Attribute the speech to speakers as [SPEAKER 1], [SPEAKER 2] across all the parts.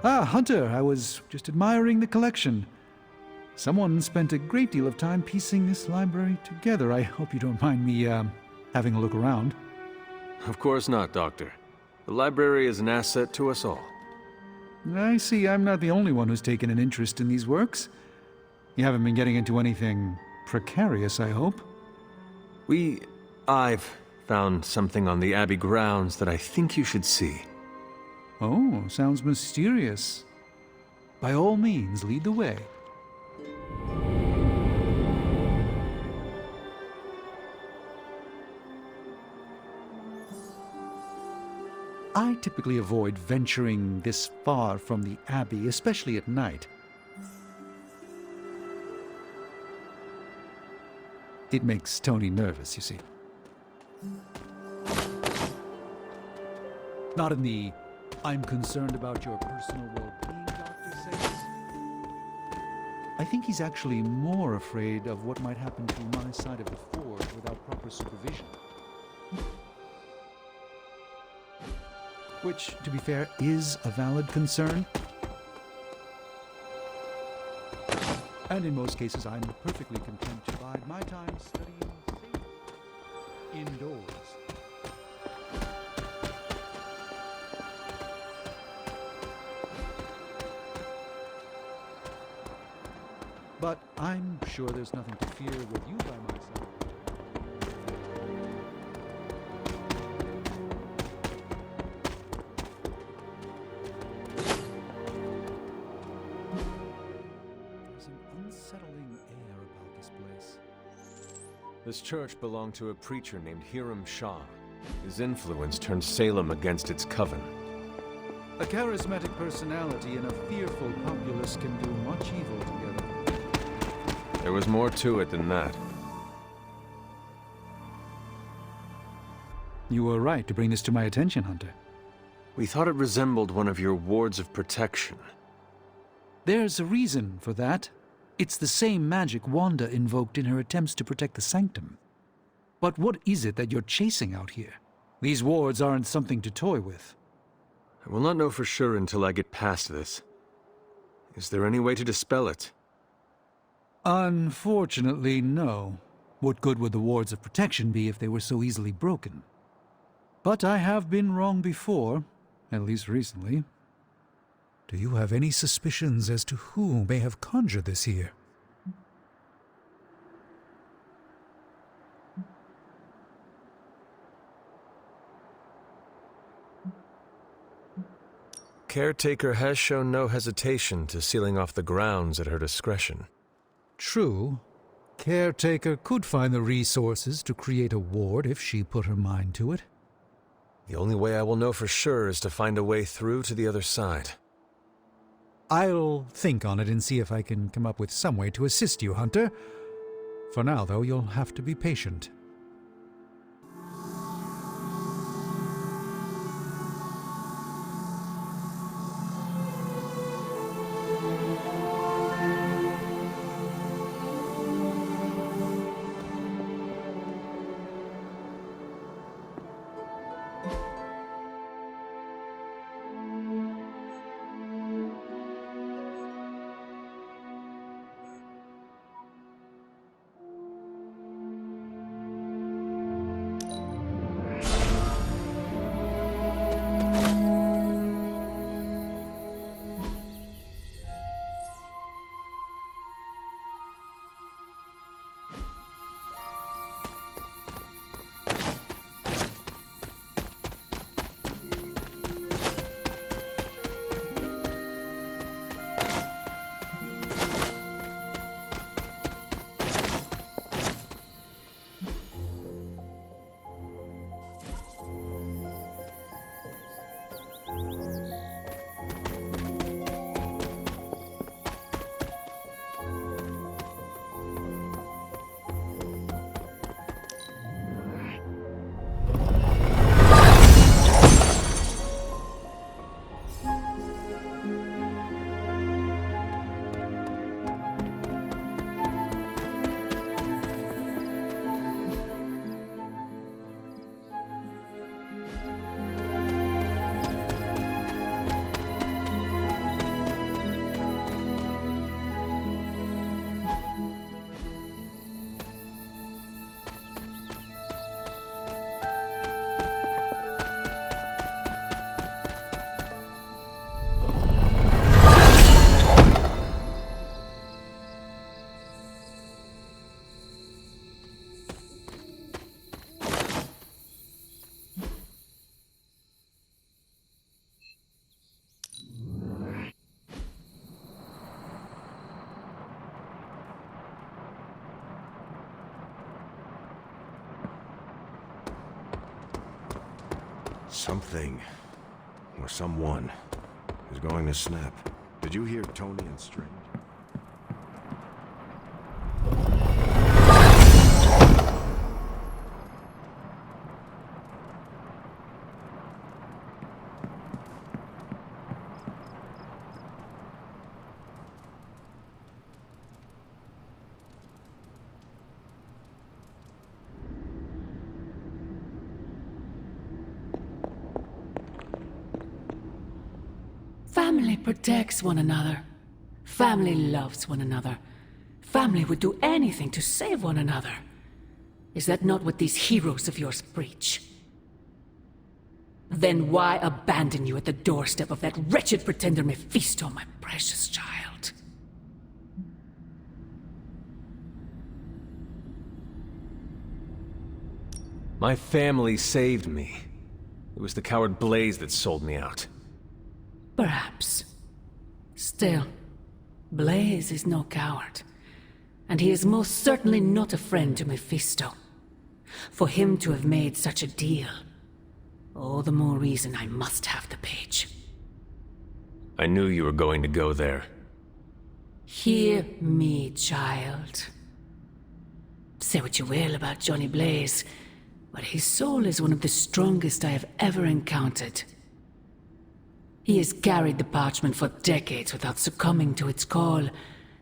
[SPEAKER 1] Ah, Hunter, I was just admiring the collection. Someone spent a great deal of time piecing this library together. I hope you don't mind me, having a look around.
[SPEAKER 2] Of course not, Doctor. The library is an asset to us all.
[SPEAKER 1] I see I'm not the only one who's taken an interest in these works. You haven't been getting into anything precarious, I hope?
[SPEAKER 2] I've found something on the Abbey grounds that I think you should see.
[SPEAKER 1] Oh, sounds mysterious. By all means, lead the way. I typically avoid venturing this far from the Abbey, especially at night. It makes Tony nervous, you see. Not in the "I'm concerned about your personal well-being" doctor sense. I think he's actually more afraid of what might happen to my side of the forge without proper supervision. Which, to be fair, is a valid concern. And in most cases, I'm perfectly content to bide my time studying safe indoors. But I'm sure there's nothing to fear with you by my side. There's an unsettling air about this place.
[SPEAKER 2] This church belonged to a preacher named Hiram Shah. His influence turned Salem against its coven.
[SPEAKER 1] A charismatic personality and a fearful populace can do much evil together.
[SPEAKER 2] There was more to it than that.
[SPEAKER 1] You were right to bring this to my attention, Hunter.
[SPEAKER 2] We thought it resembled one of your wards of protection.
[SPEAKER 1] There's a reason for that. It's the same magic Wanda invoked in her attempts to protect the Sanctum. But what is it that you're chasing out here? These wards aren't something to toy with.
[SPEAKER 2] I will not know for sure until I get past this. Is there any way to dispel it?
[SPEAKER 1] Unfortunately, no. What good would the wards of protection be if they were so easily broken? But I have been wrong before, at least recently. Do you have any suspicions as to who may have conjured this here?
[SPEAKER 2] Caretaker has shown no hesitation to sealing off the grounds at her discretion.
[SPEAKER 1] True. Caretaker could find the resources to create a ward if she put her mind to it.
[SPEAKER 2] The only way I will know for sure is to find a way through to the other side.
[SPEAKER 1] I'll think on it and see if I can come up with some way to assist you, Hunter. For now, though, you'll have to be patient.
[SPEAKER 3] Something, or someone, is going to snap. Did you hear Tony and Strange?
[SPEAKER 4] Family protects one another. Family loves one another. Family would do anything to save one another. Is that not what these heroes of yours preach? Then why abandon you at the doorstep of that wretched pretender Mephisto, my precious child?
[SPEAKER 2] My family saved me. It was the coward Blaze that sold me out.
[SPEAKER 4] Perhaps. Still, Blaze is no coward. And he is most certainly not a friend to Mephisto. For him to have made such a deal, all the more reason I must have the page.
[SPEAKER 2] I knew you were going to go there.
[SPEAKER 4] Hear me, child. Say what you will about Johnny Blaze, but his soul is one of the strongest I have ever encountered. He has carried the parchment for decades without succumbing to its call,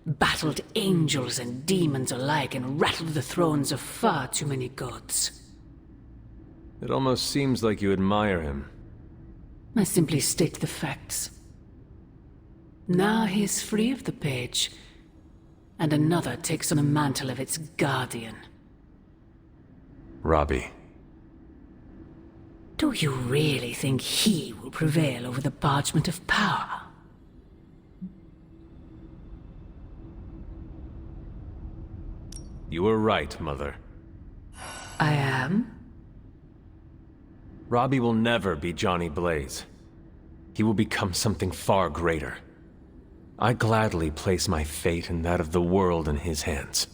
[SPEAKER 4] battled angels and demons alike, and rattled the thrones of far too many gods.
[SPEAKER 2] It almost seems like you admire him.
[SPEAKER 4] I simply state the facts. Now he is free of the page, and another takes on the mantle of its guardian.
[SPEAKER 2] Robbie.
[SPEAKER 4] Do you really think he will prevail over the Parchment of Power?
[SPEAKER 2] You were right, Mother.
[SPEAKER 4] I am?
[SPEAKER 2] Robbie will never be Johnny Blaze. He will become something far greater. I gladly place my fate and that of the world in his hands.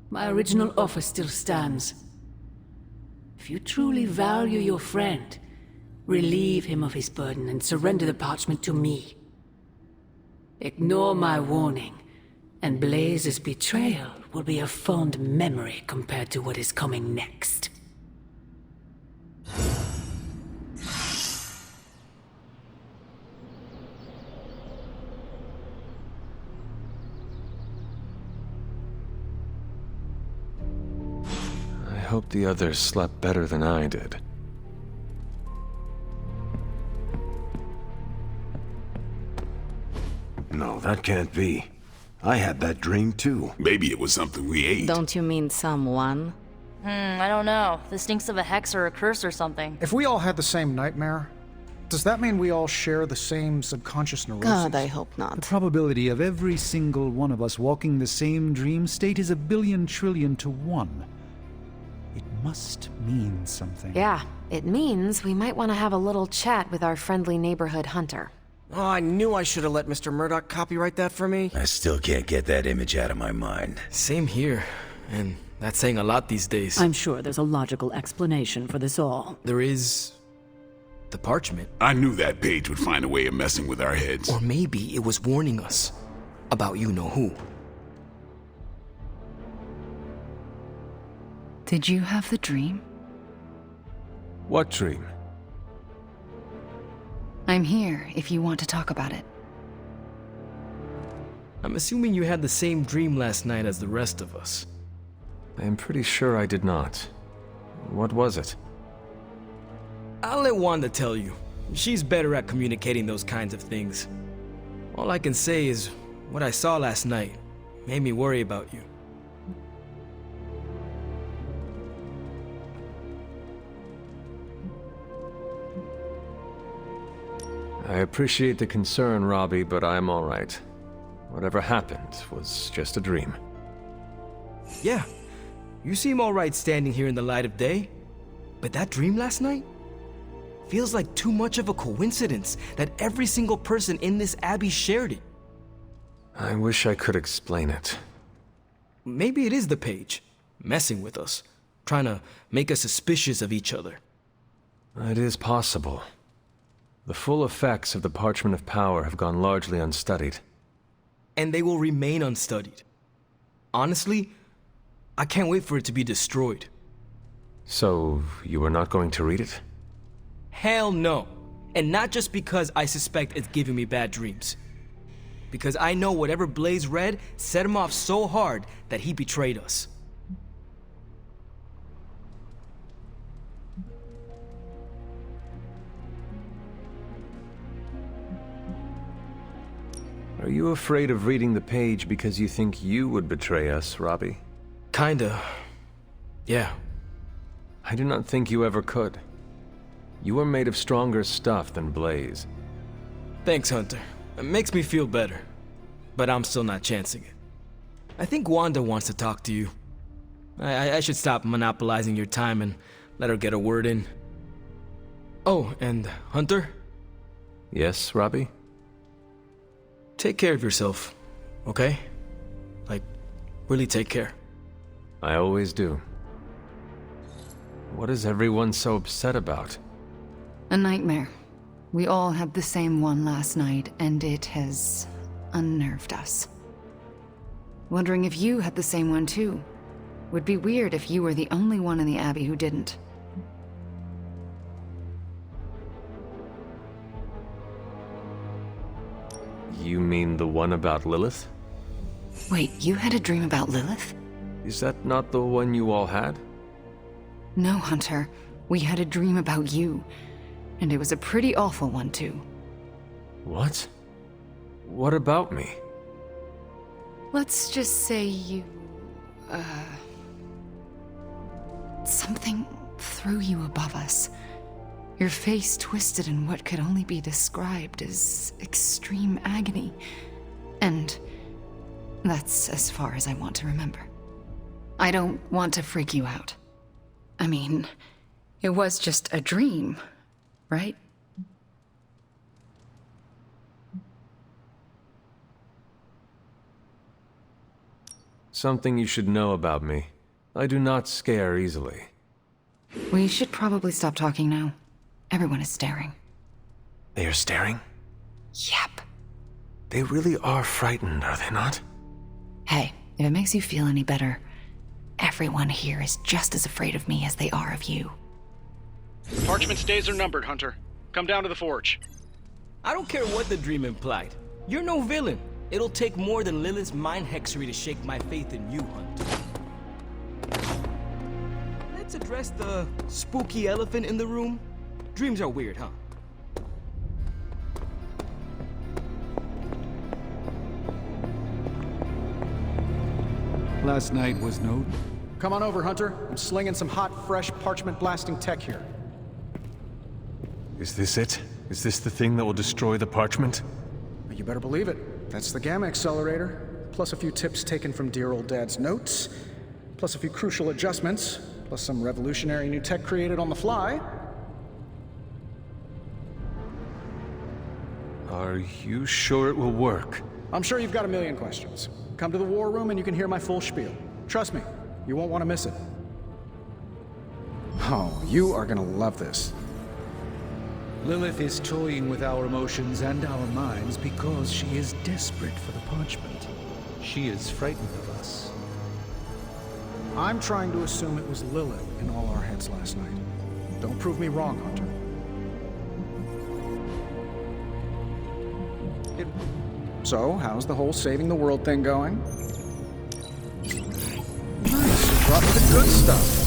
[SPEAKER 4] My original offer still stands. If you truly value your friend, relieve him of his burden and surrender the parchment to me. Ignore my warning, and Blaze's betrayal will be a fond memory compared to what is coming next.
[SPEAKER 2] I hope the others slept better than I did.
[SPEAKER 3] No, that can't be. I had that dream too.
[SPEAKER 5] Maybe it was something we ate.
[SPEAKER 6] Don't you mean someone?
[SPEAKER 7] I don't know. This stinks of a hex or a curse or something.
[SPEAKER 8] If we all had the same nightmare, does that mean we all share the same subconscious neurosis?
[SPEAKER 6] God, I hope
[SPEAKER 1] The
[SPEAKER 6] not.
[SPEAKER 1] probability of every single one of us walking the same dream state is 1,000,000,000,000 to 1. It must mean something.
[SPEAKER 9] Yeah, it means we might want to have a little chat with our friendly neighborhood hunter.
[SPEAKER 10] Oh, I knew I should have let Mr. Murdoch copyright that for me.
[SPEAKER 11] I still can't get that image out of my mind.
[SPEAKER 10] Same here. And that's saying a lot these days.
[SPEAKER 4] I'm sure there's a logical explanation for this all.
[SPEAKER 10] There is... the parchment.
[SPEAKER 5] I knew that page would find a way of messing with our heads.
[SPEAKER 10] Or maybe it was warning us about you-know-who.
[SPEAKER 6] Did you have the dream?
[SPEAKER 2] What dream?
[SPEAKER 6] I'm here if you want to talk about it.
[SPEAKER 10] I'm assuming you had the same dream last night as the rest of us.
[SPEAKER 2] I am pretty sure I did not. What was it?
[SPEAKER 10] I'll let Wanda tell you. She's better at communicating those kinds of things. All I can say is, what I saw last night made me worry about you.
[SPEAKER 2] I appreciate the concern, Robbie, but I'm all right. Whatever happened was just a dream.
[SPEAKER 10] Yeah, you seem all right standing here in the light of day. But that dream last night? Feels like too much of a coincidence that every single person in this abbey shared it.
[SPEAKER 2] I wish I could explain it.
[SPEAKER 10] Maybe it is the page, messing with us, trying to make us suspicious of each other.
[SPEAKER 2] It is possible. The full effects of the Parchment of Power have gone largely unstudied.
[SPEAKER 10] And they will remain unstudied. Honestly, I can't wait for it to be destroyed.
[SPEAKER 2] So, you are not going to read it?
[SPEAKER 10] Hell no. And not just because I suspect it's giving me bad dreams. Because I know whatever Blaze read set him off so hard that he betrayed us.
[SPEAKER 2] Are you afraid of reading the page because you think you would betray us, Robbie?
[SPEAKER 10] Kinda. Yeah.
[SPEAKER 2] I do not think you ever could. You are made of stronger stuff than Blaze.
[SPEAKER 10] Thanks, Hunter. It makes me feel better. But I'm still not chancing it. I think Wanda wants to talk to you. I should stop monopolizing your time and let her get a word in. Oh, and Hunter?
[SPEAKER 2] Yes, Robbie?
[SPEAKER 10] Take care of yourself, okay? Like, really take care.
[SPEAKER 2] I always do. What is everyone so upset about?
[SPEAKER 6] A nightmare. We all had the same one last night, and it has unnerved us. Wondering if you had the same one too. Would be weird if you were the only one in the Abbey who didn't.
[SPEAKER 2] You mean the one about Lilith?
[SPEAKER 6] Wait, you had a dream about Lilith?
[SPEAKER 2] Is that not the one you all had?
[SPEAKER 6] No, Hunter. We had a dream about you. And it was a pretty awful one, too.
[SPEAKER 2] What? What about me?
[SPEAKER 6] Let's just say you... something threw you above us. Your face twisted in what could only be described as extreme agony. And that's as far as I want to remember. I don't want to freak you out. I mean, it was just a dream, right?
[SPEAKER 2] Something you should know about me. I do not scare easily.
[SPEAKER 6] We should probably stop talking now. Everyone is staring.
[SPEAKER 2] They are staring?
[SPEAKER 6] Yep.
[SPEAKER 2] They really are frightened, are they not?
[SPEAKER 6] Hey, if it makes you feel any better, everyone here is just as afraid of me as they are of you.
[SPEAKER 8] Parchment's days are numbered, Hunter. Come down to the forge.
[SPEAKER 10] I don't care what the dream implied. You're no villain. It'll take more than Lilith's mind hexery to shake my faith in you, Hunter. Let's address the spooky elephant in the room. Dreams are weird, huh?
[SPEAKER 1] Last night was no...
[SPEAKER 8] Come on over, Hunter. I'm slinging some hot, fresh parchment blasting tech here.
[SPEAKER 2] Is this it? Is this the thing that will destroy the parchment?
[SPEAKER 8] You better believe it. That's the Gamma Accelerator, plus a few tips taken from dear old Dad's notes, plus a few crucial adjustments, plus some revolutionary new tech created on the fly.
[SPEAKER 2] Are you sure it will work?
[SPEAKER 8] I'm sure you've got a million questions. Come to the war room and you can hear my full spiel. Trust me, you won't want to miss it. Oh, you are gonna love this.
[SPEAKER 1] Lilith is toying with our emotions and our minds because she is desperate for the parchment. She is frightened of us.
[SPEAKER 8] I'm trying to assume it was Lilith in all our heads last night. Don't prove me wrong, Hunter. So, how's the whole saving the world thing going? Nice, you brought me the good stuff.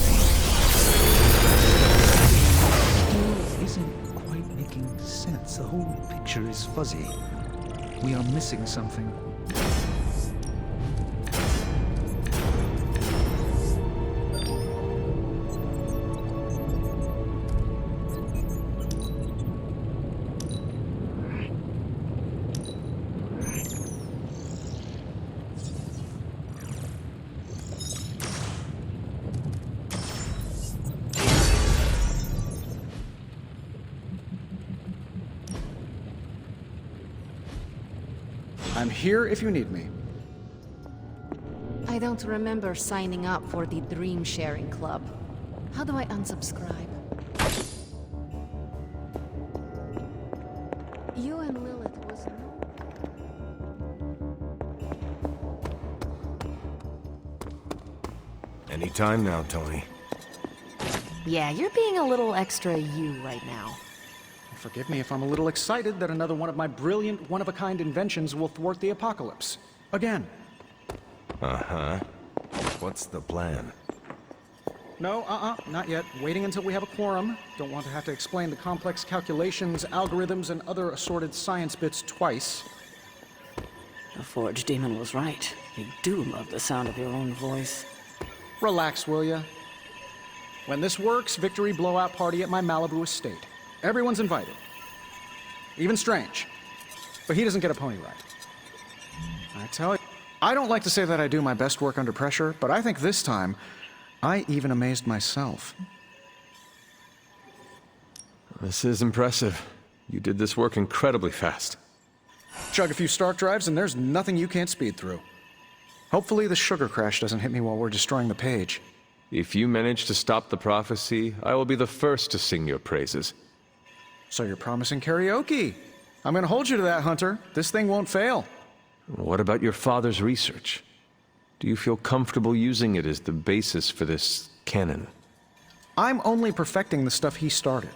[SPEAKER 1] Isn't quite making sense. The whole picture is fuzzy. We are missing something.
[SPEAKER 8] I'm here if you need me.
[SPEAKER 9] I don't remember signing up for the Dream Sharing Club. How do I unsubscribe? and Lilith was
[SPEAKER 3] Anytime now, Tony.
[SPEAKER 9] Yeah, you're being a little extra you right now.
[SPEAKER 8] Forgive me if I'm a little excited that another one of my brilliant, one-of-a-kind inventions will thwart the apocalypse. Again.
[SPEAKER 3] Uh-huh. What's the plan?
[SPEAKER 8] No, not yet. Waiting until we have a quorum. Don't want to have to explain the complex calculations, algorithms, and other assorted science bits twice.
[SPEAKER 4] The Forge Demon was right. You do love the sound of your own voice.
[SPEAKER 8] Relax, will ya? When this works, victory blowout party at my Malibu estate. Everyone's invited. Even Strange. But he doesn't get a pony ride. I tell you, I don't like to say that I do my best work under pressure, but I think this time, I even amazed myself.
[SPEAKER 2] This is impressive. You did this work incredibly fast.
[SPEAKER 8] Chug a few Stark drives and there's nothing you can't speed through. Hopefully the sugar crash doesn't hit me while we're destroying the page.
[SPEAKER 2] If you manage to stop the prophecy, I will be the first to sing your praises.
[SPEAKER 8] So you're promising karaoke. I'm gonna hold you to that, Hunter. This thing won't fail.
[SPEAKER 2] What about your father's research? Do you feel comfortable using it as the basis for this canon?
[SPEAKER 8] I'm only perfecting the stuff he started.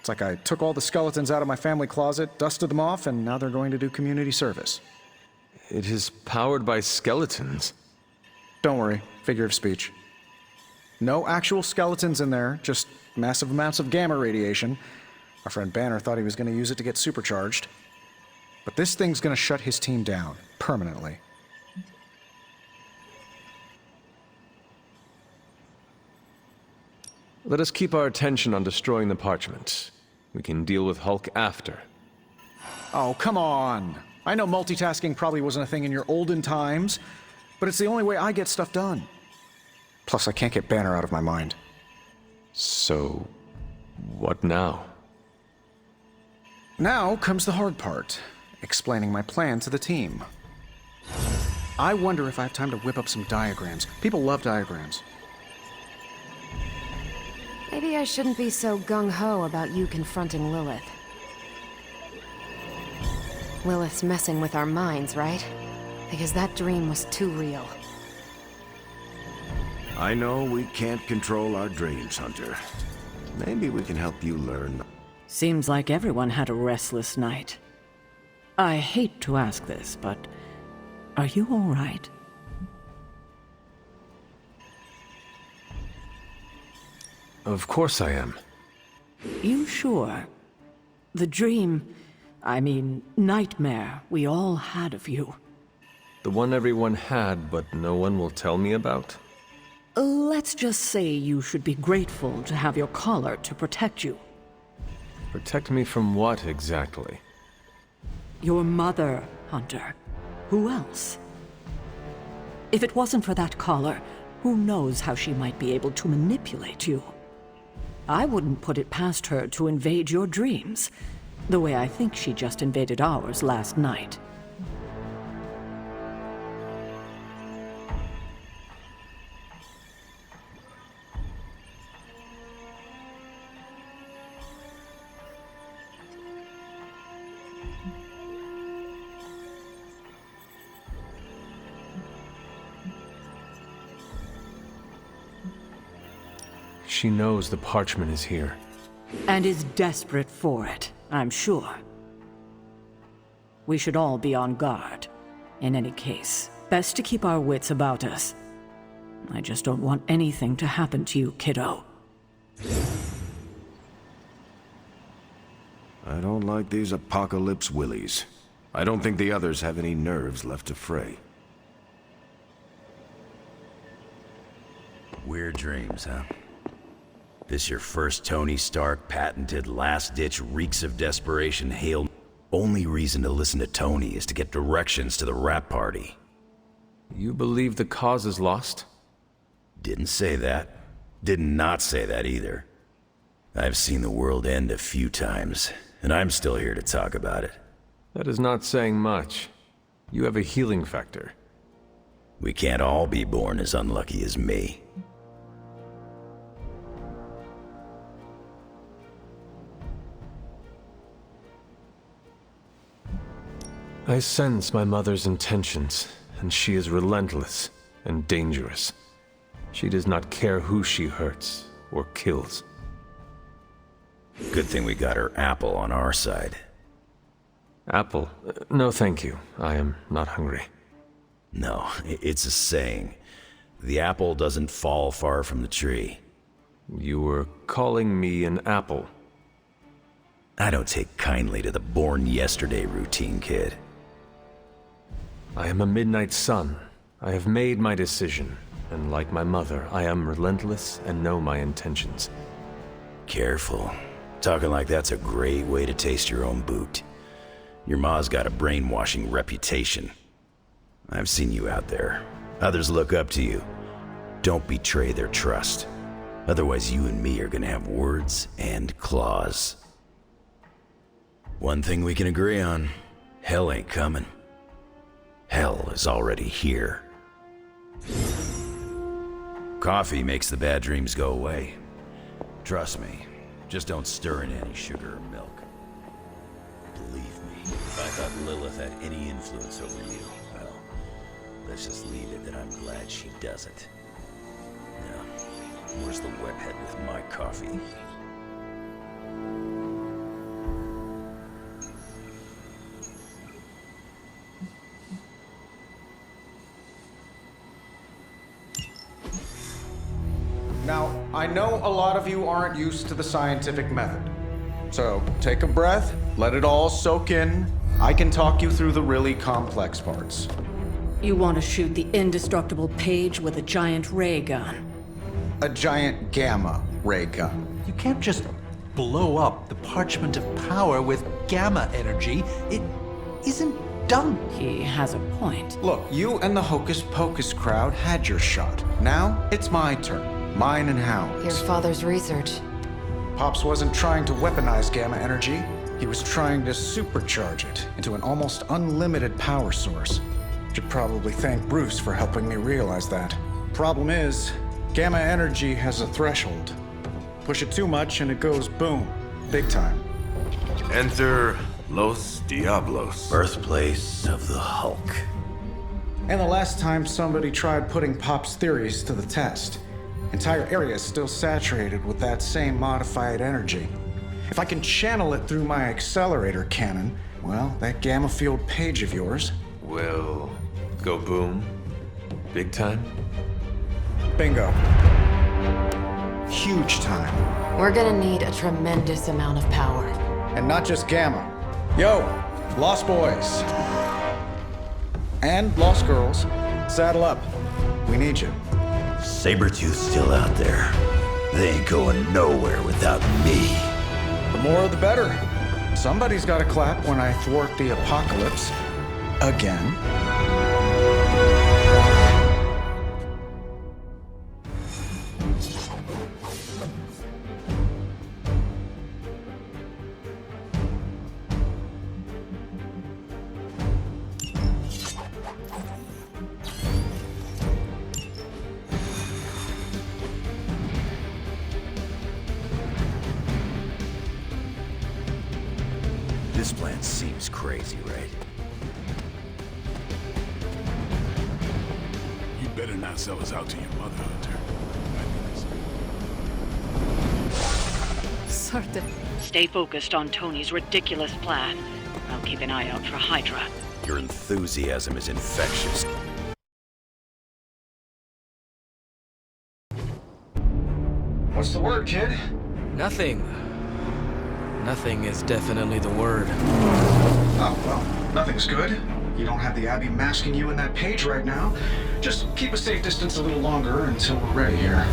[SPEAKER 8] It's like I took all the skeletons out of my family closet, dusted them off, and now they're going to do community service.
[SPEAKER 2] It is powered by skeletons.
[SPEAKER 8] Don't worry, figure of speech. No actual skeletons in there, just massive amounts of gamma radiation. Our friend Banner thought he was going to use it to get supercharged. But this thing's going to shut his team down, permanently.
[SPEAKER 2] Let us keep our attention on destroying the parchment. We can deal with Hulk after.
[SPEAKER 8] Oh, come on! I know multitasking probably wasn't a thing in your olden times, but it's the only way I get stuff done. Plus, I can't get Banner out of my mind.
[SPEAKER 2] So, what now?
[SPEAKER 8] Now comes the hard part, explaining my plan to the team. I wonder if I have time to whip up some diagrams. People love diagrams.
[SPEAKER 9] Maybe I shouldn't be so gung-ho about you confronting Lilith. Lilith's messing with our minds, right? Because that dream was too real.
[SPEAKER 3] I know we can't control our dreams, Hunter. Maybe we can help you learn.
[SPEAKER 4] Seems like everyone had a restless night. I hate to ask this, but are you all right?
[SPEAKER 2] Of course I am.
[SPEAKER 4] You sure? The dream, I mean, nightmare we all had of you.
[SPEAKER 2] The one everyone had, but no one will tell me about?
[SPEAKER 4] Let's just say you should be grateful to have your collar to protect you.
[SPEAKER 2] Protect me from what, exactly?
[SPEAKER 4] Your mother, Hunter. Who else? If it wasn't for that collar, who knows how she might be able to manipulate you? I wouldn't put it past her to invade your dreams, the way I think she just invaded ours last night.
[SPEAKER 2] She knows the parchment is here.
[SPEAKER 4] And is desperate for it, I'm sure. We should all be on guard. In any case, best to keep our wits about us. I just don't want anything to happen to you, kiddo.
[SPEAKER 3] I don't like these apocalypse willies. I don't think the others have any nerves left to fray.
[SPEAKER 11] Weird dreams, huh? This your first Tony Stark patented last-ditch reeks of desperation hail. Only reason to listen to Tony is to get directions to the rap party.
[SPEAKER 2] You believe the cause is lost?
[SPEAKER 11] Didn't say that. Did not say that either. I've seen the world end a few times, and I'm still here to talk about it.
[SPEAKER 2] That is not saying much. You have a healing factor.
[SPEAKER 11] We can't all be born as unlucky as me.
[SPEAKER 2] I sense my mother's intentions, and she is relentless and dangerous. She does not care who she hurts or kills.
[SPEAKER 11] Good thing we got her apple on our side.
[SPEAKER 2] Apple? No, thank you. I am not hungry.
[SPEAKER 11] No, it's a saying. The apple doesn't fall far from the tree.
[SPEAKER 2] You were calling me an apple.
[SPEAKER 11] I don't take kindly to the born yesterday routine, kid.
[SPEAKER 2] I am a midnight sun. I have made my decision, and like my mother, I am relentless and know my intentions.
[SPEAKER 11] Careful. Talking like that's a great way to taste your own boot. Your ma's got a brainwashing reputation. I've seen you out there. Others look up to you. Don't betray their trust. Otherwise, you and me are gonna have words and claws. One thing we can agree on, hell ain't coming. Hell is already here. Coffee makes the bad dreams go away. Trust me, just don't stir in any sugar or milk. Believe me, if I thought Lilith had any influence over you, well, let's just leave it that I'm glad she doesn't. Now, where's the webhead with my coffee?
[SPEAKER 8] Now, I know a lot of you aren't used to the scientific method. So, take a breath, let it all soak in. I can talk you through the really complex parts.
[SPEAKER 4] You want to shoot the indestructible Page with a giant ray gun.
[SPEAKER 8] A giant gamma ray gun.
[SPEAKER 1] You can't just blow up the Parchment of Power with gamma energy. It isn't done.
[SPEAKER 4] He has a point.
[SPEAKER 8] Look, you and the Hocus Pocus crowd had your shot. Now, it's my turn. Mine and Hound's.
[SPEAKER 9] Your father's research.
[SPEAKER 8] Pops wasn't trying to weaponize gamma energy. He was trying to supercharge it into an almost unlimited power source. Should probably thank Bruce for helping me realize that. Problem is, gamma energy has a threshold. Push it too much and it goes boom. Big time.
[SPEAKER 3] Enter Los Diablos.
[SPEAKER 11] Birthplace of the Hulk.
[SPEAKER 8] And the last time somebody tried putting Pop's theories to the test, entire area is still saturated with that same modified energy. If I can channel it through my accelerator cannon, well, that gamma field Page of yours
[SPEAKER 2] Will go boom? Big time?
[SPEAKER 8] Bingo. Huge time.
[SPEAKER 9] We're gonna need a tremendous amount of power.
[SPEAKER 8] And not just gamma. Yo, Lost Boys. And Lost Girls, saddle up. We need you.
[SPEAKER 11] Sabretooth's still out there. They ain't going nowhere without me.
[SPEAKER 8] The more the better. Somebody's gotta clap when I thwart the apocalypse. Again.
[SPEAKER 11] This plan seems crazy, right?
[SPEAKER 5] You better not sell us out to your mother, Hunter.
[SPEAKER 4] Sorta.
[SPEAKER 12] Stay focused on Tony's ridiculous plan. I'll keep an eye out for Hydra.
[SPEAKER 11] Your enthusiasm is infectious.
[SPEAKER 8] What's the word, kid?
[SPEAKER 10] Nothing. Nothing is definitely the word.
[SPEAKER 8] Oh, well, nothing's good. You don't have the Abbey masking you in that Page right now. Just keep a safe distance a little longer until we're ready here.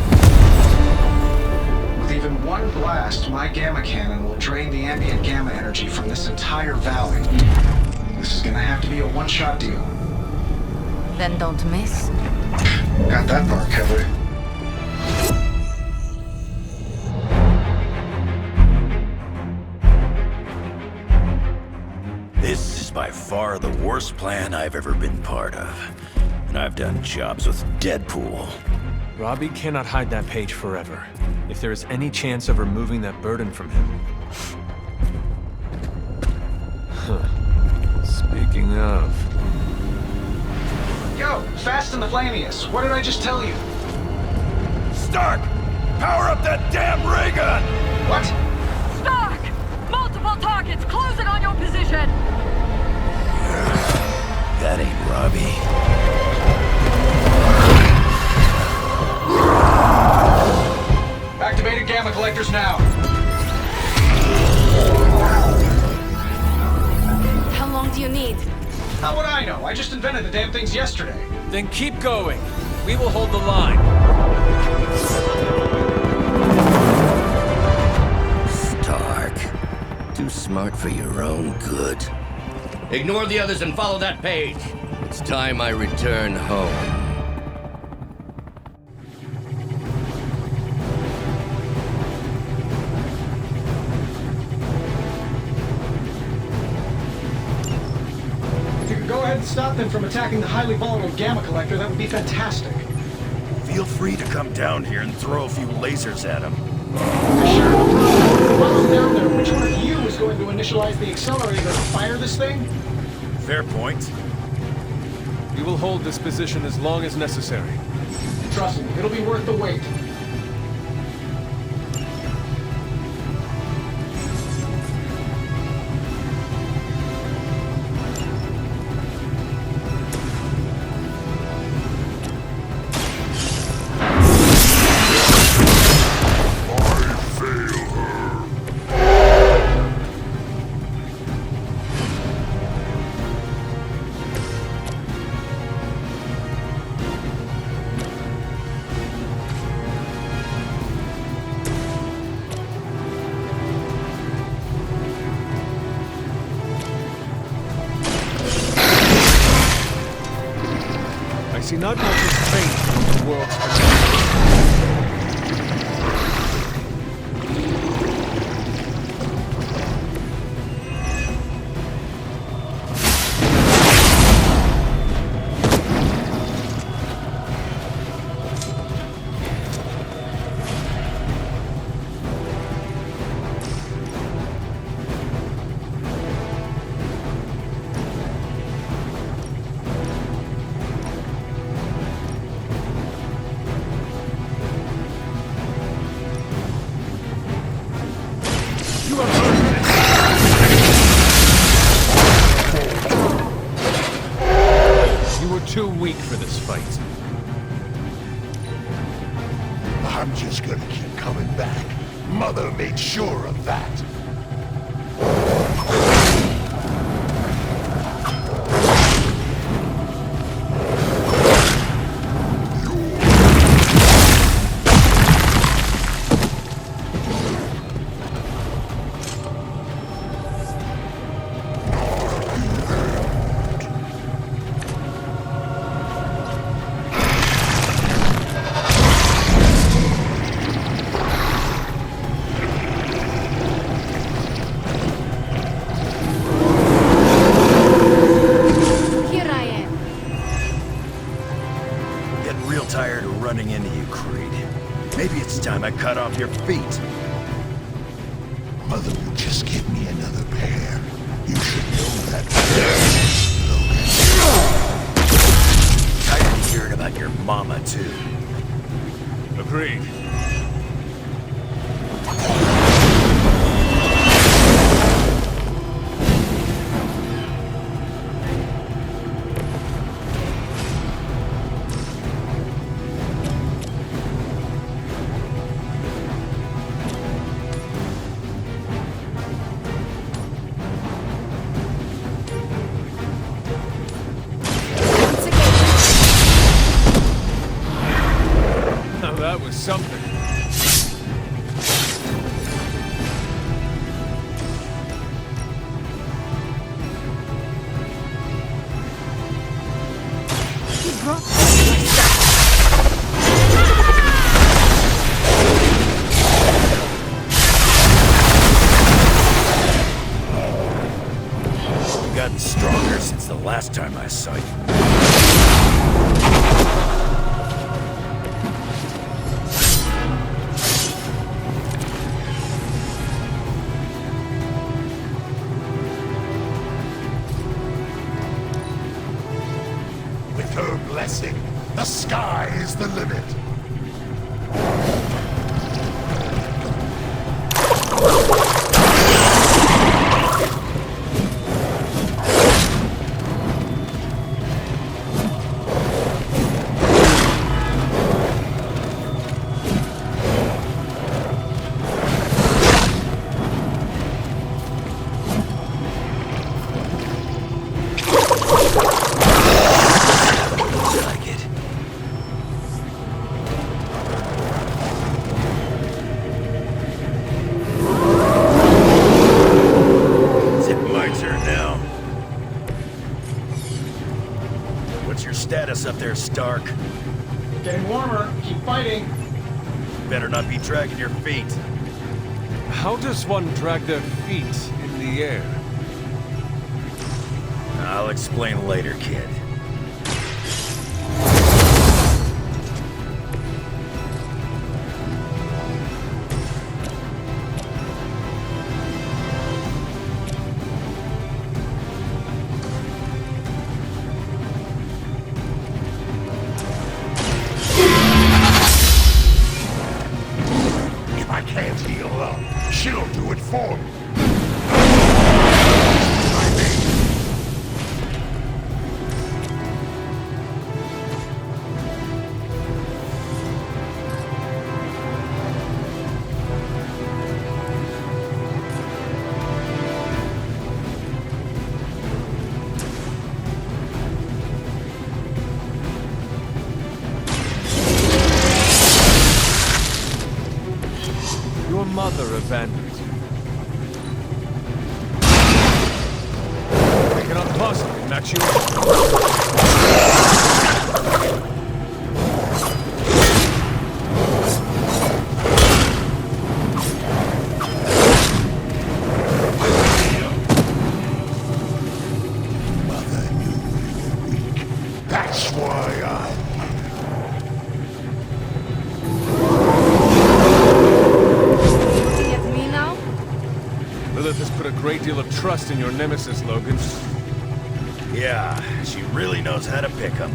[SPEAKER 8] With even one blast, my gamma cannon will drain the ambient gamma energy from this entire valley. This is gonna have to be a one-shot deal.
[SPEAKER 6] Then don't miss.
[SPEAKER 8] Got that part covered.
[SPEAKER 11] This is by far the worst plan I've ever been part of. And I've done jobs with Deadpool.
[SPEAKER 2] Robbie cannot hide that Page forever. If there is any chance of removing that burden from him... Speaking Speaking of...
[SPEAKER 8] Yo, Fast and the Flamius, what did I just tell you?
[SPEAKER 11] Stark! Power up that damn ray gun!
[SPEAKER 8] What?
[SPEAKER 13] Stark! Multiple targets closing on your position!
[SPEAKER 11] That ain't Robbie.
[SPEAKER 8] Activated gamma collectors now.
[SPEAKER 9] How long do you need?
[SPEAKER 8] How would I know? I just invented the damn things yesterday.
[SPEAKER 2] Then keep going. We will hold the line.
[SPEAKER 14] Stark. Too smart for your own good. Ignore the others and follow that page. It's time I return home.
[SPEAKER 8] If you could go ahead and stop them from attacking the highly volatile gamma collector, that would be fantastic.
[SPEAKER 11] Feel free to come down here and throw a few lasers at him.
[SPEAKER 8] While I'm down there, which one of you is going to initialize the accelerator to fire this thing?
[SPEAKER 11] Fair point.
[SPEAKER 2] We will hold this position as long as necessary.
[SPEAKER 8] Trust me, it'll be worth the wait.
[SPEAKER 2] I see not much has changed in the world's phenomenon. You have heard this. You were too weak for this fight.
[SPEAKER 5] I'm just gonna keep coming back. Mother made sure of that.
[SPEAKER 9] Here I am.
[SPEAKER 11] Getting real tired of running into you, Creed. Maybe it's time I cut off your feet.
[SPEAKER 5] Mother would just give me another pair. You should know that.
[SPEAKER 11] Tired of hearing about your mama, too.
[SPEAKER 2] Agreed. Now that was something.
[SPEAKER 11] You've gotten stronger since the last time I saw you.
[SPEAKER 5] blessing. The sky is the limit.
[SPEAKER 11] Status up there, Stark.
[SPEAKER 8] Getting warmer. Keep fighting.
[SPEAKER 11] Better not be dragging your feet.
[SPEAKER 2] How does one drag their feet in the air?
[SPEAKER 11] I'll explain later, kid.
[SPEAKER 5] She'll do it for me.
[SPEAKER 2] Your mother abandoned you. They cannot possibly match you
[SPEAKER 5] Mother knew you were weak. That's why I'm
[SPEAKER 2] Lilith has put a great deal of trust in your nemesis, Logan.
[SPEAKER 11] Yeah, she really knows how to pick 'em.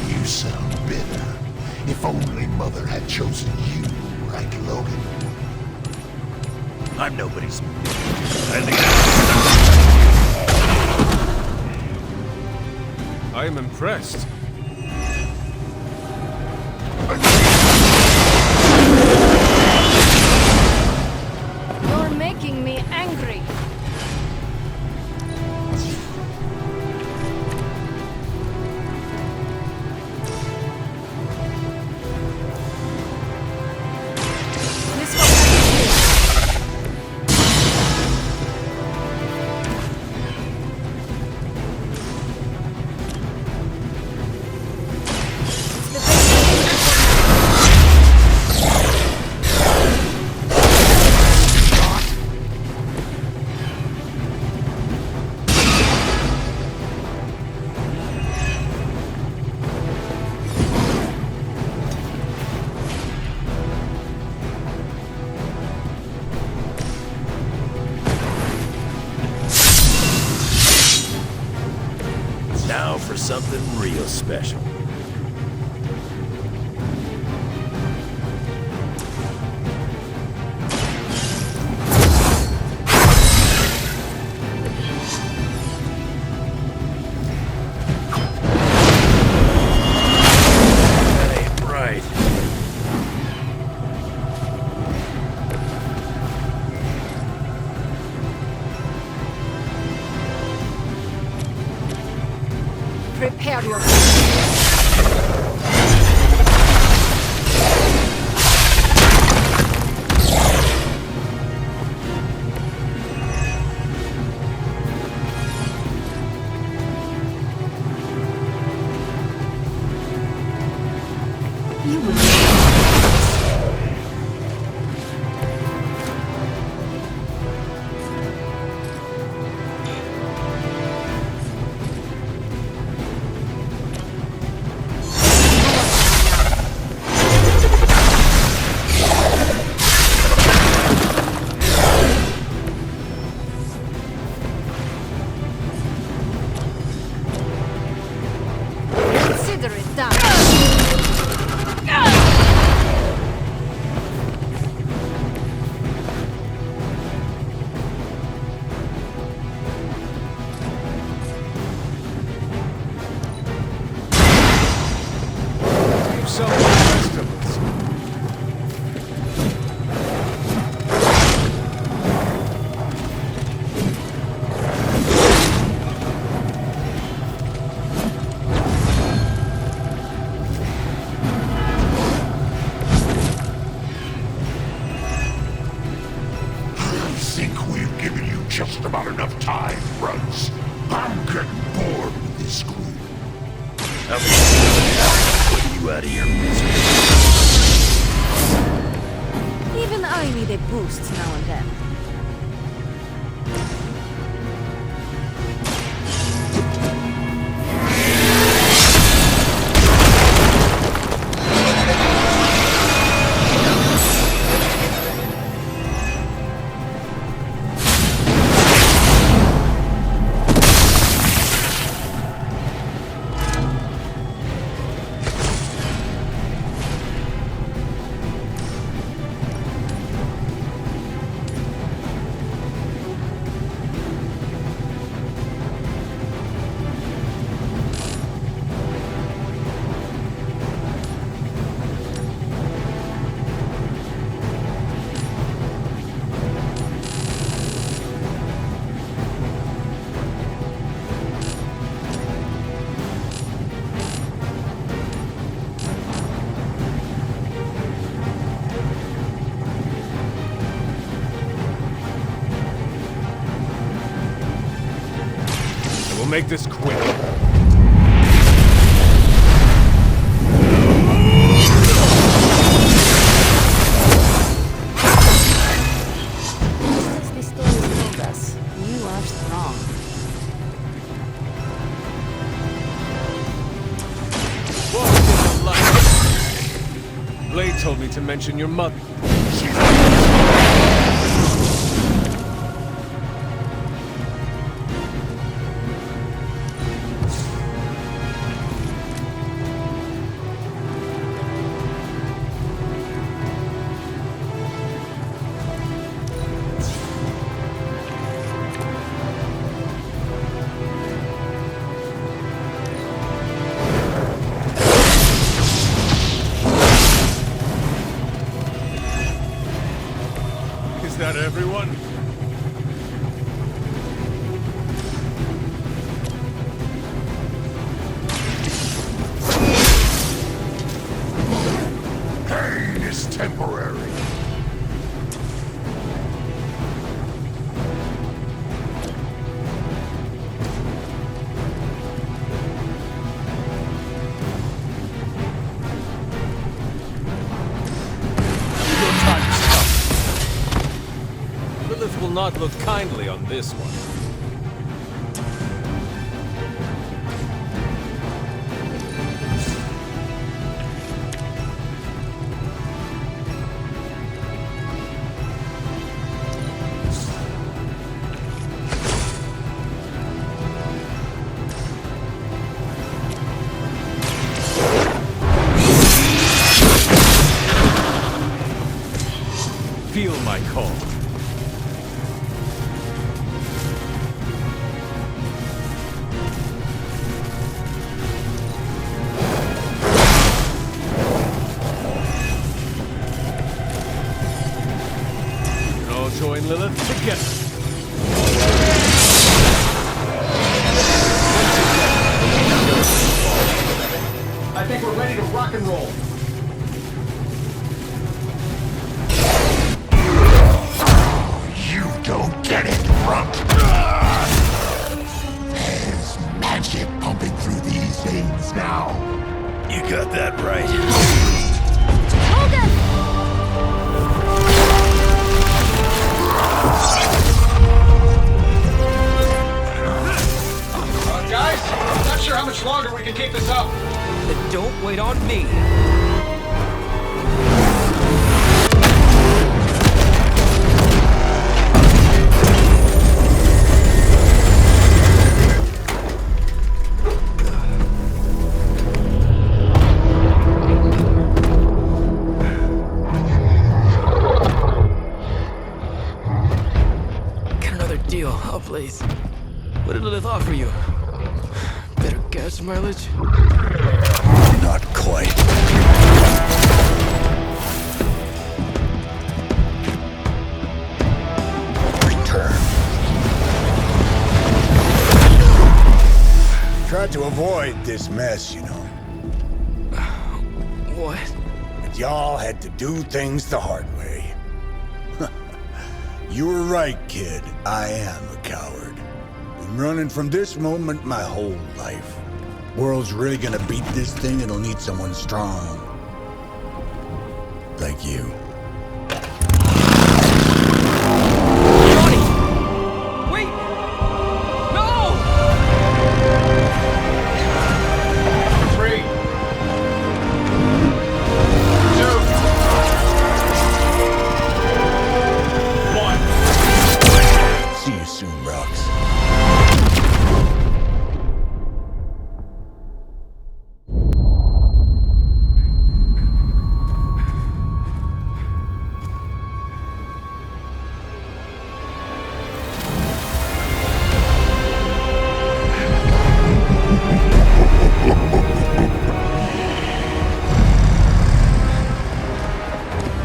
[SPEAKER 5] You sound bitter. If only Mother had chosen you, right, Logan?
[SPEAKER 11] I'm nobody's.
[SPEAKER 2] I am impressed.
[SPEAKER 13] You're making me angry.
[SPEAKER 11] Now for something real special. That ain't right.
[SPEAKER 13] Prepare yourself.
[SPEAKER 4] You will.
[SPEAKER 13] Consider it done.
[SPEAKER 2] Leave some for the rest of us.
[SPEAKER 5] I think we've given you just about enough time, Runs. I'm getting bored with this crew.
[SPEAKER 11] Putting you out of your misery.
[SPEAKER 13] Even I need a boost now and then.
[SPEAKER 2] We'll make this quick.
[SPEAKER 13] Since the story told us, you are strong.
[SPEAKER 2] Whoa, light. Blade told me to mention your mother. Is that everyone?
[SPEAKER 5] Pain is temporary.
[SPEAKER 2] Your time is up. Lilith will not look kindly on this one. Feel my call. We can all join Lilith together.
[SPEAKER 8] I think we're ready to rock and roll.
[SPEAKER 5] You don't get it, Rump. There's magic pumping through these veins now.
[SPEAKER 11] You got that right.
[SPEAKER 8] Guys, I'm not sure how much longer we can keep this up.
[SPEAKER 10] Then don't wait on me. gas mileage?
[SPEAKER 5] Not quite. Return. Tried to avoid this mess, you know.
[SPEAKER 10] What?
[SPEAKER 5] But y'all had to do things the hard way. You were right, kid. I am a coward. Been running from this moment my whole life. World's really gonna beat this thing, it'll need someone strong. Like you.
[SPEAKER 10] Johnny! Wait! No!
[SPEAKER 8] 3, 2, 1.
[SPEAKER 5] See you soon, Rox.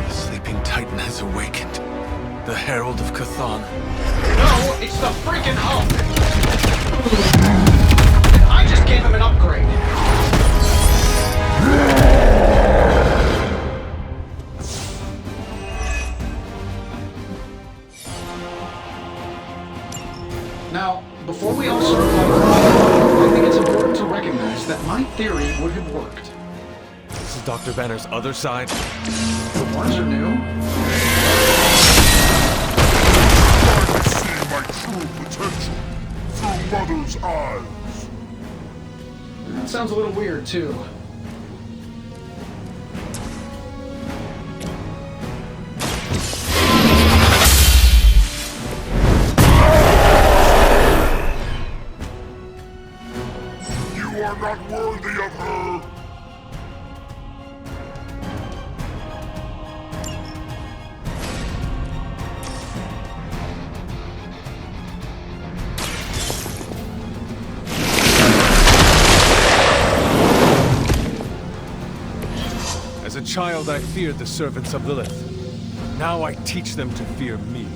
[SPEAKER 2] The sleeping Titan has awakened. The Herald of Cthon.
[SPEAKER 8] No, it's the freaking Hulk! And I just gave him an upgrade. Now, before we all start fighting, I think it's important to recognize that my theory would have worked.
[SPEAKER 2] This is Dr. Banner's other side.
[SPEAKER 8] The ones are new.
[SPEAKER 5] See my true potential through Mother's eyes.
[SPEAKER 8] That sounds a little weird, too.
[SPEAKER 5] You are not worthy of her.
[SPEAKER 2] As a child, I feared the servants of Lilith. Now I teach them to fear me.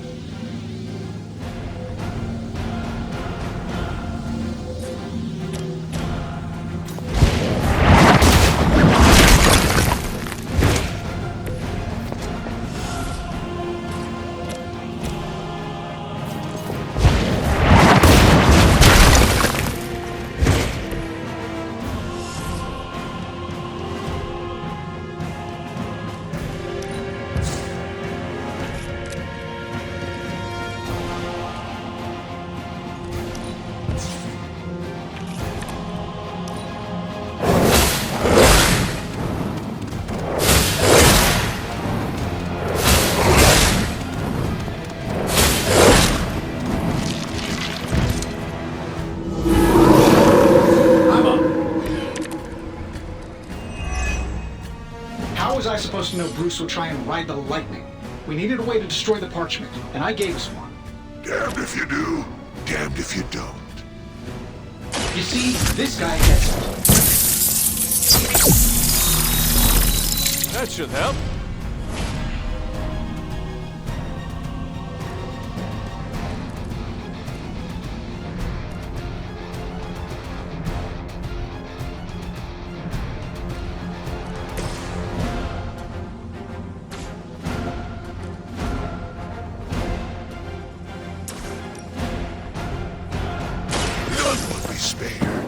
[SPEAKER 8] How was I supposed to know Bruce would try and ride the lightning? We needed a way to destroy the parchment, and I gave us one.
[SPEAKER 5] Damned if you do, damned if you don't.
[SPEAKER 8] You see, this guy gets it.
[SPEAKER 2] That should help.
[SPEAKER 5] None will be spared.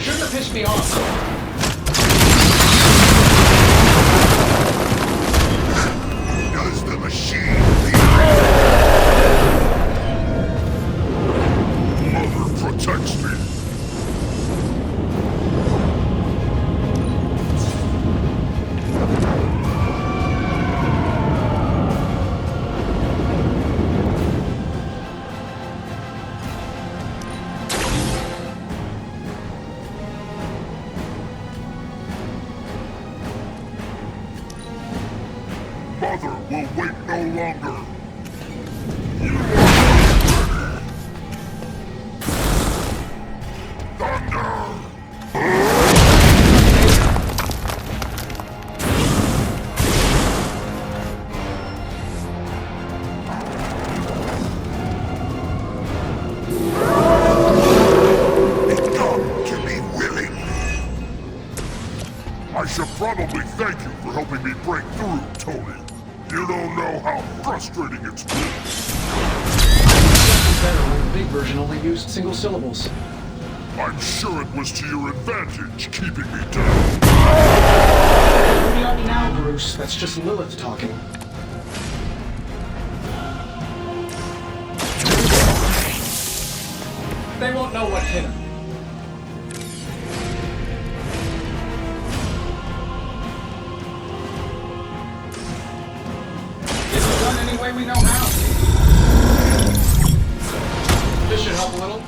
[SPEAKER 8] Shouldn't have pissed me off.
[SPEAKER 5] Does the machine Mother protects me.
[SPEAKER 15] will wait no longer. I should probably thank you for helping me break through, Tony. You don't know how frustrating it's been.
[SPEAKER 8] Better when the big version only used single syllables.
[SPEAKER 15] I'm sure it was to your advantage keeping me down.
[SPEAKER 8] Maybe on me now, Bruce. That's just Lilith talking. They won't know what hit him. Any way we know how. This should help a little.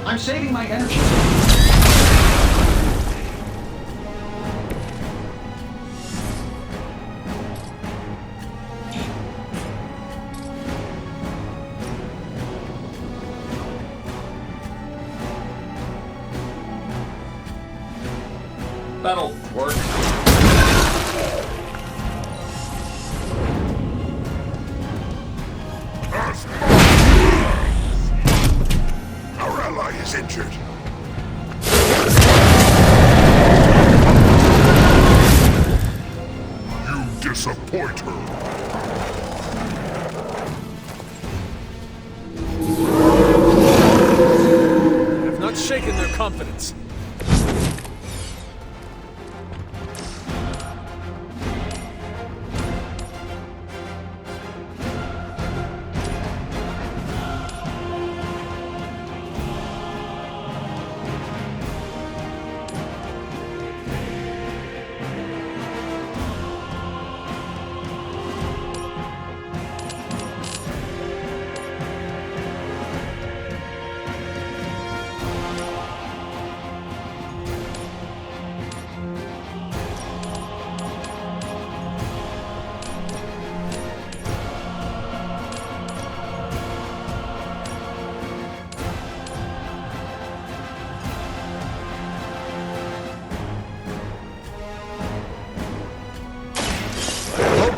[SPEAKER 8] I'm saving my energy. That'll work.
[SPEAKER 15] Our ally is injured. You disappoint her.
[SPEAKER 2] I've not shaken their confidence.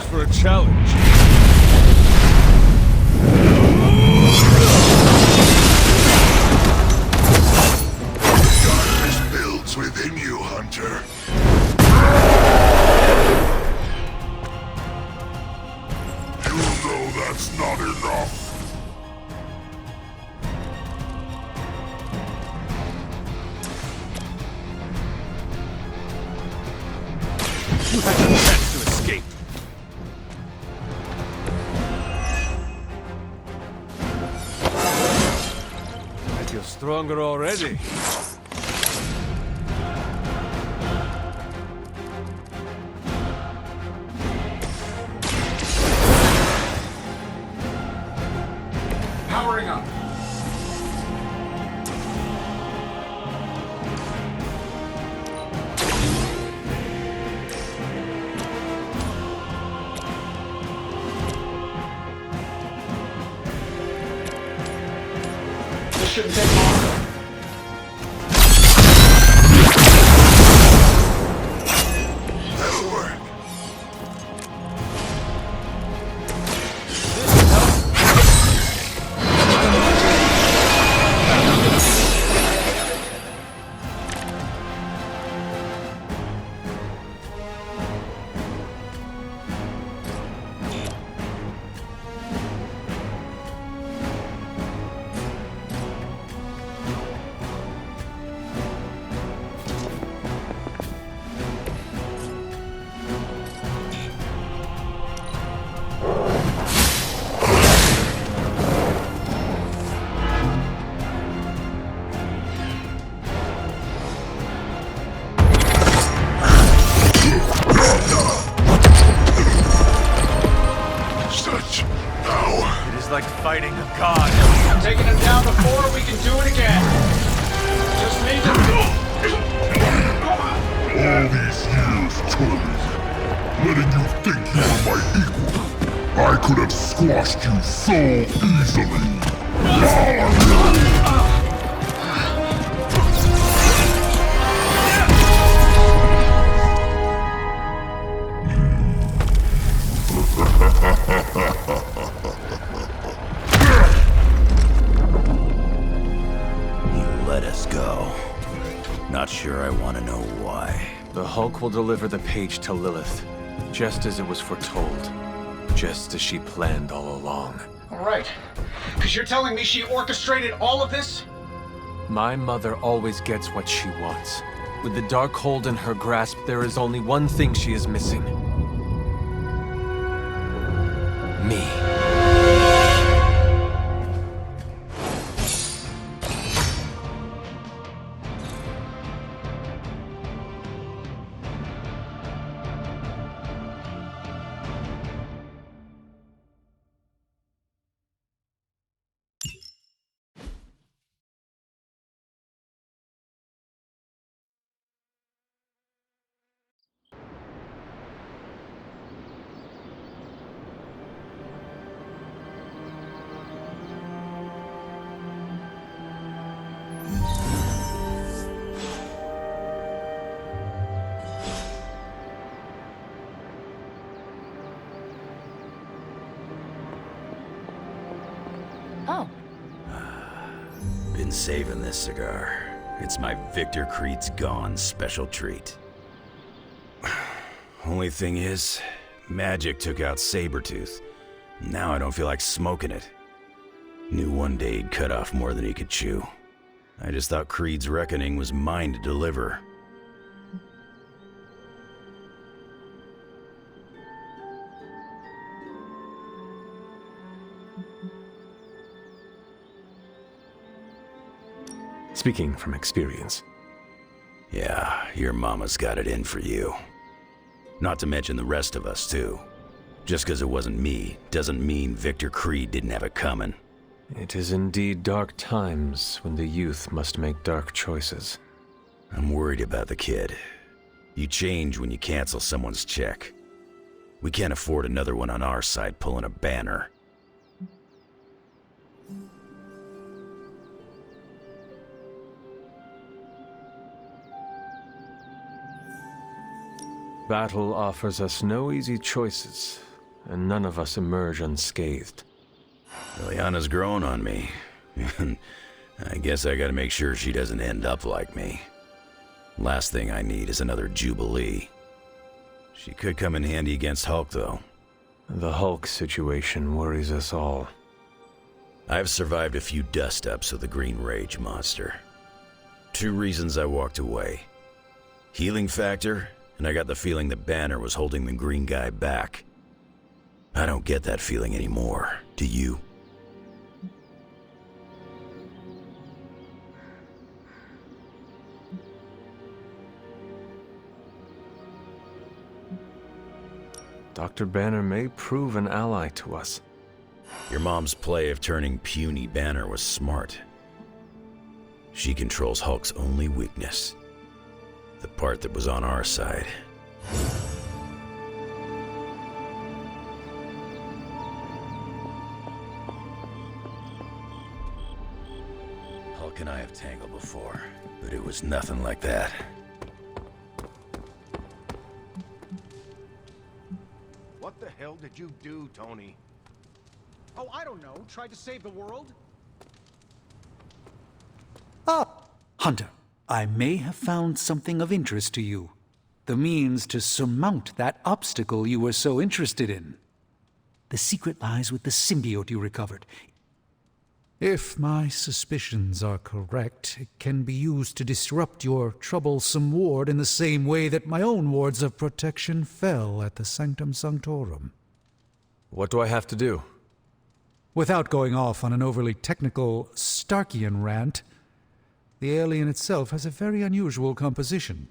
[SPEAKER 2] For a challenge.
[SPEAKER 15] Darkness builds within you, Hunter. You know that's not enough.
[SPEAKER 2] You had no chance to escape. I feel stronger already.
[SPEAKER 8] Powering up. This shouldn't take long.
[SPEAKER 15] That'll work.
[SPEAKER 2] fighting a god.
[SPEAKER 8] I'm taking him down before we can do it again. Just need to...
[SPEAKER 15] All these years, Tony, letting you think you were my equal, I could have squashed you so easily.
[SPEAKER 11] He let us go. Not sure I want to know why.
[SPEAKER 2] The Hulk will deliver the page to Lilith, just as it was foretold. Just as she planned all along.
[SPEAKER 8] All right. Because you're telling me she orchestrated all of this?
[SPEAKER 2] My mother always gets what she wants. With the Darkhold in her grasp, there is only one thing she is missing. Me.
[SPEAKER 7] Oh.
[SPEAKER 11] Been saving this cigar. It's my Victor Creed's Gone special treat. Only thing is, magic took out Sabretooth. Now I don't feel like smoking it. Knew one day he'd cut off more than he could chew. I just thought Creed's reckoning was mine to deliver.
[SPEAKER 2] Speaking from experience.
[SPEAKER 11] Yeah, your mama's got it in for you. Not to mention the rest of us, too. Just because it wasn't me, doesn't mean Victor Creed didn't have it coming.
[SPEAKER 2] It is indeed dark times when the youth must make dark choices.
[SPEAKER 11] I'm worried about the kid. You change when you cancel someone's check. We can't afford another one on our side pulling a Banner.
[SPEAKER 2] Battle offers us no easy choices, and none of us emerge unscathed.
[SPEAKER 11] Liliana's growing on me. I guess I gotta make sure she doesn't end up like me. Last thing I need is another Jubilee. She could come in handy against Hulk, though.
[SPEAKER 2] The Hulk situation worries us all.
[SPEAKER 11] I've survived a few dust-ups with the Green Rage monster. 2 reasons I walked away. Healing factor, and I got the feeling that Banner was holding the green guy back. I don't get that feeling anymore, do you?
[SPEAKER 2] Dr. Banner may prove an ally to us.
[SPEAKER 11] Your mom's play of turning puny Banner was smart. She controls Hulk's only weakness. The part that was on our side. Hulk and I have tangled before, but it was nothing like that.
[SPEAKER 3] What the hell did you do, Tony?
[SPEAKER 8] Oh, I don't know. Tried to save the world?
[SPEAKER 1] Ah, Hunter, I may have found something of interest to you. The means to surmount that obstacle you were so interested in. The secret lies with the symbiote you recovered. If my suspicions are correct, it can be used to disrupt your troublesome ward in the same way that my own wards of protection fell at the Sanctum Sanctorum.
[SPEAKER 2] What do I have to do?
[SPEAKER 1] Without going off on an overly technical Starkian rant, the alien itself has a very unusual composition.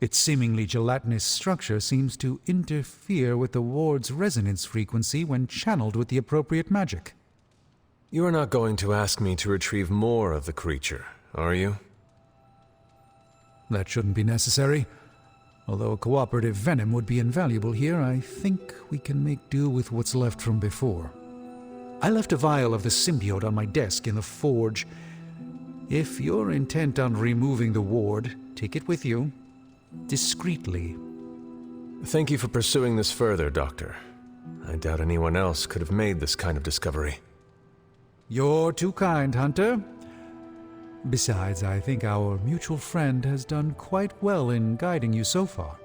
[SPEAKER 1] Its seemingly gelatinous structure seems to interfere with the ward's resonance frequency when channeled with the appropriate magic.
[SPEAKER 2] You are not going to ask me to retrieve more of the creature, are you?
[SPEAKER 1] That shouldn't be necessary. Although a cooperative venom would be invaluable here, I think we can make do with what's left from before. I left a vial of the symbiote on my desk in the forge. If you're intent on removing the ward, take it with you. Discreetly.
[SPEAKER 2] Thank you for pursuing this further, Doctor. I doubt anyone else could have made this kind of discovery.
[SPEAKER 1] You're too kind, Hunter. Besides, I think our mutual friend has done quite well in guiding you so far.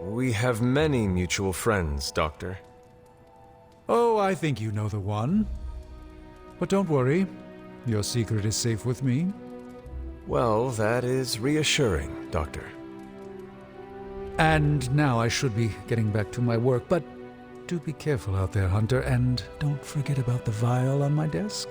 [SPEAKER 2] We have many mutual friends, Doctor.
[SPEAKER 1] Oh, I think you know the one. But don't worry, your secret is safe with me.
[SPEAKER 2] Well, that is reassuring, Doctor.
[SPEAKER 1] And now I should be getting back to my work, but do be careful out there, Hunter, and don't forget about the vial on my desk.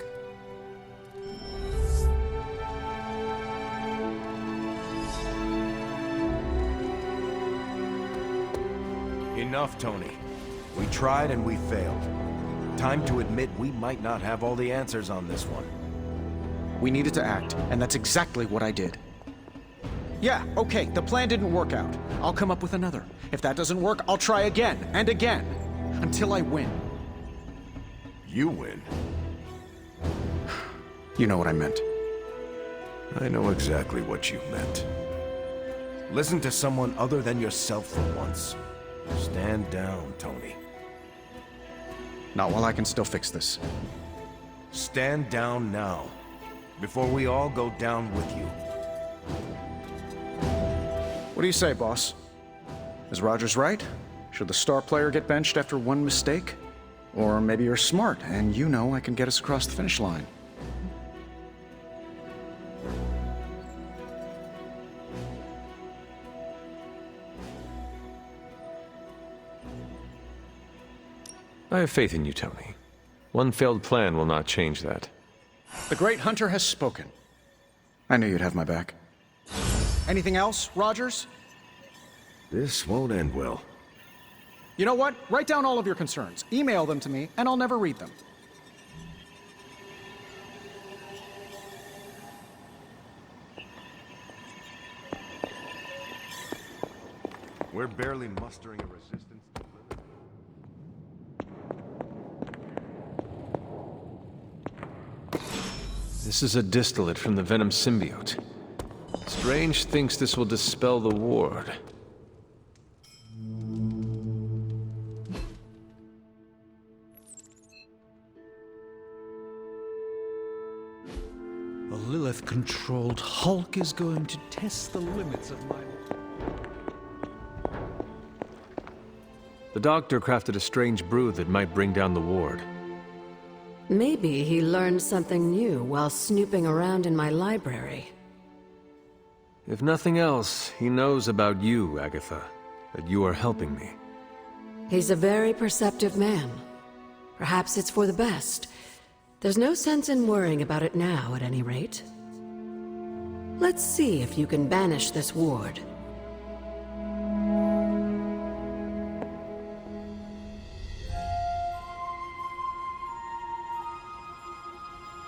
[SPEAKER 3] Enough, Tony. We tried and we failed. Time to admit we might not have all the answers on this one.
[SPEAKER 8] We needed to act, and that's exactly what I did. Yeah, okay, the plan didn't work out. I'll come up with another. If that doesn't work, I'll try again and again. Until I win.
[SPEAKER 3] You win?
[SPEAKER 8] You know what I meant.
[SPEAKER 3] I know exactly what you meant. Listen to someone other than yourself for once. Stand down, Tony.
[SPEAKER 8] Not while I can still fix this.
[SPEAKER 3] Stand down now, before we all go down with you.
[SPEAKER 8] What do you say, boss? Is Rogers right? Should the star player get benched after one mistake? Or maybe you're smart, and you know I can get us across the finish line.
[SPEAKER 2] I have faith in you, Tony. One failed plan will not change that.
[SPEAKER 8] The great Hunter has spoken. I knew you'd have my back. Anything else, Rogers?
[SPEAKER 3] This won't end well.
[SPEAKER 8] You know what? Write down all of your concerns. Email them to me, and I'll never read them.
[SPEAKER 3] We're barely mustering a resistance to
[SPEAKER 2] This is a distillate from the Venom symbiote. Strange thinks this will dispel the ward.
[SPEAKER 1] A Lilith-controlled Hulk is going to test the limits of my...
[SPEAKER 2] The doctor crafted a strange brew that might bring down the ward.
[SPEAKER 4] Maybe he learned something new while snooping around in my library.
[SPEAKER 2] If nothing else, he knows about you, Agatha. That you are helping me.
[SPEAKER 4] He's a very perceptive man. Perhaps it's for the best. There's no sense in worrying about it now, at any rate. Let's see if you can banish this ward.